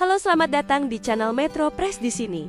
Halo, selamat datang di channel Metro Press di sini.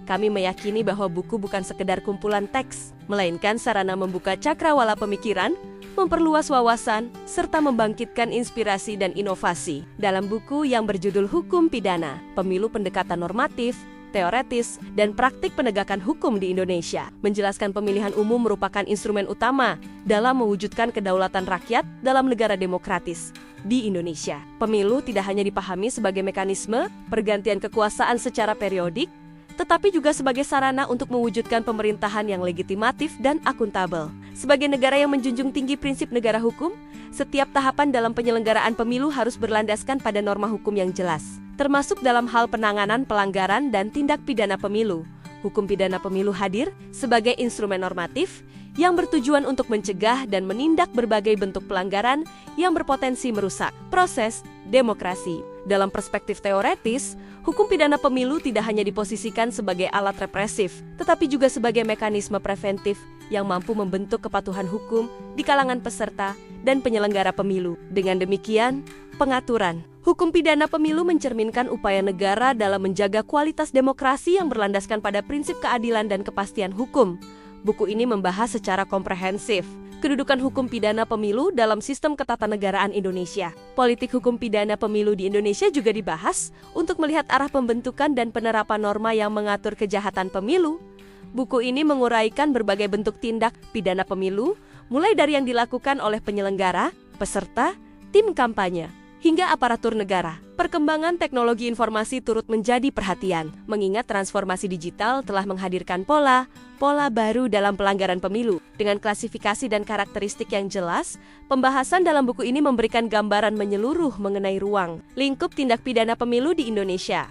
Kami meyakini bahwa buku bukan sekedar kumpulan teks, melainkan sarana membuka cakrawala pemikiran, memperluas wawasan, serta membangkitkan inspirasi dan inovasi. Dalam buku yang berjudul Hukum Pidana, Pemilu Pendekatan Normatif, Teoretis, dan Praktik Penegakan Hukum di Indonesia, menjelaskan pemilihan umum merupakan instrumen utama dalam mewujudkan kedaulatan rakyat dalam negara demokratis. Di Indonesia, pemilu tidak hanya dipahami sebagai mekanisme pergantian kekuasaan secara periodik, tetapi juga sebagai sarana untuk mewujudkan pemerintahan yang legitimatif dan akuntabel. Sebagai negara yang menjunjung tinggi prinsip negara hukum, setiap tahapan dalam penyelenggaraan pemilu harus berlandaskan pada norma hukum yang jelas, termasuk dalam hal penanganan pelanggaran dan tindak pidana pemilu. Hukum pidana pemilu hadir sebagai instrumen normatif yang bertujuan untuk mencegah dan menindak berbagai bentuk pelanggaran yang berpotensi merusak proses demokrasi. Dalam perspektif teoretis, hukum pidana pemilu tidak hanya diposisikan sebagai alat represif, tetapi juga sebagai mekanisme preventif yang mampu membentuk kepatuhan hukum di kalangan peserta dan penyelenggara pemilu. Dengan demikian, pengaturan hukum pidana pemilu mencerminkan upaya negara dalam menjaga kualitas demokrasi yang berlandaskan pada prinsip keadilan dan kepastian hukum. Buku ini membahas secara komprehensif kedudukan hukum pidana pemilu dalam sistem ketatanegaraan Indonesia. Politik hukum pidana pemilu di Indonesia juga dibahas untuk melihat arah pembentukan dan penerapan norma yang mengatur kejahatan pemilu. Buku ini menguraikan berbagai bentuk tindak pidana pemilu, mulai dari yang dilakukan oleh penyelenggara, peserta, tim kampanye, hingga aparatur negara. Perkembangan teknologi informasi turut menjadi perhatian, mengingat transformasi digital telah menghadirkan pola baru dalam pelanggaran pemilu. Dengan klasifikasi dan karakteristik yang jelas, pembahasan dalam buku ini memberikan gambaran menyeluruh mengenai ruang lingkup tindak pidana pemilu di Indonesia.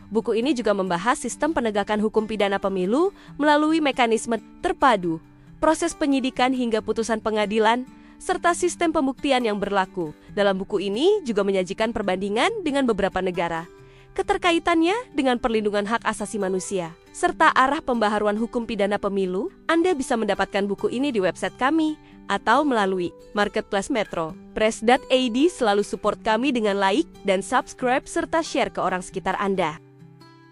Buku ini juga membahas sistem penegakan hukum pidana pemilu melalui mekanisme terpadu, proses penyidikan hingga putusan pengadilan, serta sistem pembuktian yang berlaku. Dalam buku ini juga menyajikan perbandingan dengan beberapa negara, keterkaitannya dengan perlindungan hak asasi manusia, serta arah pembaharuan hukum pidana pemilu. Anda bisa mendapatkan buku ini di website kami atau melalui Marketplace Metro Press.id. Selalu support kami dengan like dan subscribe serta share ke orang sekitar Anda.